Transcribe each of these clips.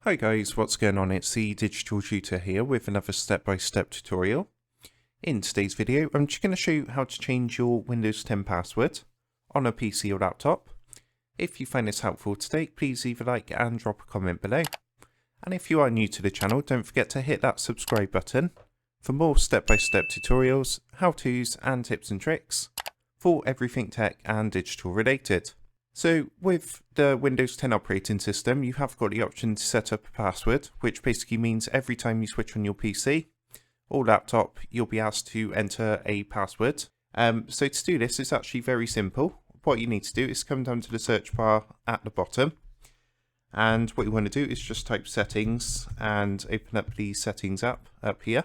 Hi guys, what's going on? It's the Digital Tutor here with another step-by-step tutorial. In today's video, I'm just going to show you how to change your Windows 10 password on a PC or laptop. If you find this helpful today, please leave a like and drop a comment below. And if you are new to the channel, don't forget to hit that subscribe button for more step-by-step tutorials, how-tos and tips and tricks for everything tech and digital related. So with the Windows 10 operating system, you have got the option to set up a password, which basically means every time you switch on your PC or laptop, you'll be asked to enter a password. So to do this, it's actually very simple. What you need to do is come down to the search bar at the bottom. And what you want to do is just type settings and open up the settings app up here.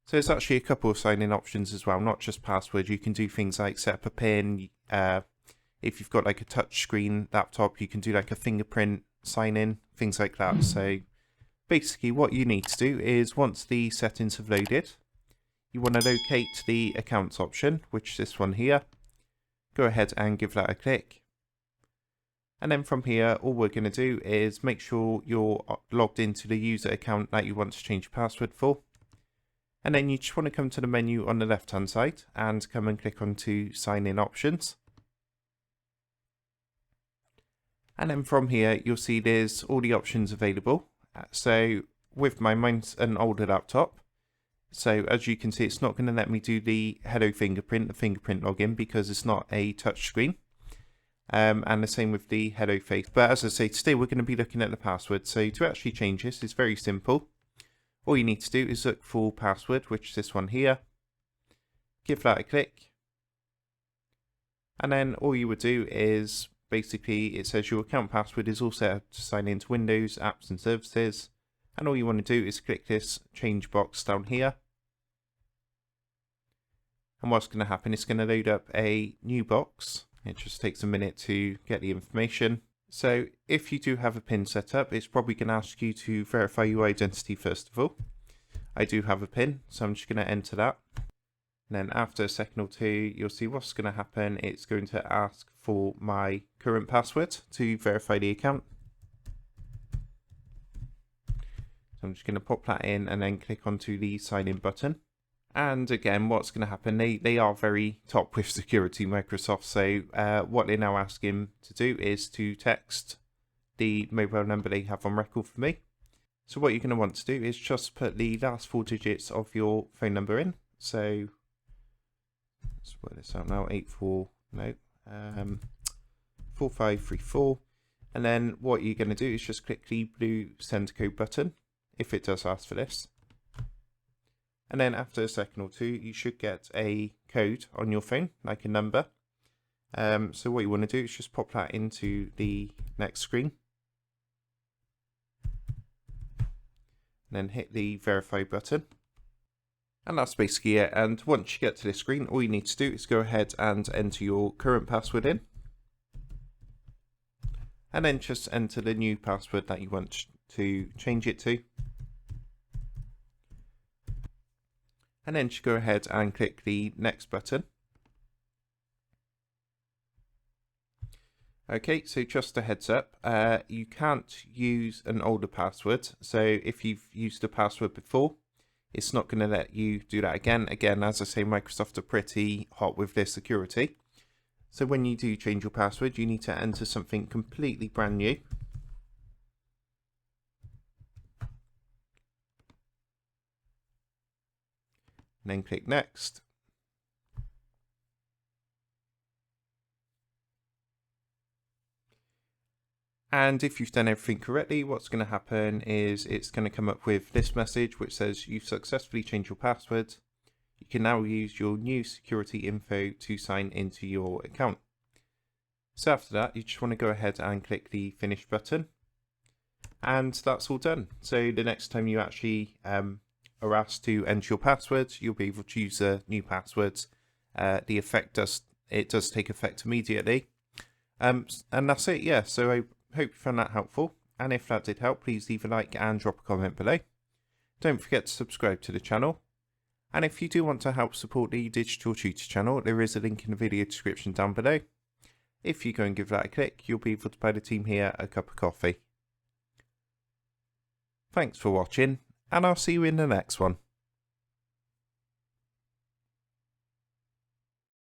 So there's actually a couple of sign-in options as well, not just password. You can do things like set up a PIN. If you've got like a touch screen laptop, you can do like a fingerprint sign-in, things like that. So basically what you need to do is once the settings have loaded, you want to locate the accounts option, which is this one here. Go ahead and give that a click. And then from here, all we're going to do is make sure you're logged into the user account that you want to change your password for. And then you just want to come to the menu on the left hand side and come and click onto sign in options. And then from here, you'll see there's all the options available. So with mine's an older laptop. So as you can see, it's not going to let me do the Hello Fingerprint, the fingerprint login, because it's not a touch screen. And the same with the Hello Face. But as I say, today we're going to be looking at the password. So to actually change this, it's very simple. All you need to do is look for password, which is this one here. Give that a click. And then all you would do is basically it says your account password is all set up to sign into Windows, apps and services. And all you want to do is click this change box down here. And what's going to happen is going to load up a new box. It just takes a minute to get the information. So if you do have a PIN set up, it's probably going to ask you to verify your identity first of all. I do have a PIN, so I'm just going to enter that. And then after a second or two, you'll see what's going to happen. It's going to ask for my current password to verify the account. So I'm just going to pop that in and then click onto the sign in button. And again, what's going to happen, they are very top with security, Microsoft. So what they're now asking to do is to text the mobile number they have on record for me. So what you're going to want to do is just put the last 4 digits of your phone number in. So let's work this out now, 4534. And then what you're going to do is just click the blue send code button, if it does ask for this. And then after a second or two, you should get a code on your phone, like a number. So what you want to do is just pop that into the next screen. And then hit the verify button. And that's basically it. And once you get to this screen, all you need to do is go ahead and enter your current password in. And then just enter the new password that you want to change it to. And then just go ahead and click the next button. Okay, so just a heads up, you can't use an older password. So if you've used a password before, it's not going to let you do that again. Again, as I say, Microsoft are pretty hot with their security. So when you do change your password, you need to enter something completely brand new. And then click next. And if you've done everything correctly, what's going to happen is it's going to come up with this message which says you've successfully changed your password. You can now use your new security info to sign into your account. So after that, you just want to go ahead and click the finish button. And that's all done. So the next time you actually are asked to enter your password, you'll be able to use a new password. The effect does take effect immediately. And that's it, yeah. So I hope you found that helpful. And if that did help, please leave a like and drop a comment below. Don't forget to subscribe to the channel. And if you do want to help support the Digital Tutor channel, there is a link in the video description down below. If you go and give that a click, you'll be able to buy the team here a cup of coffee. Thanks for watching, and I'll see you in the next one.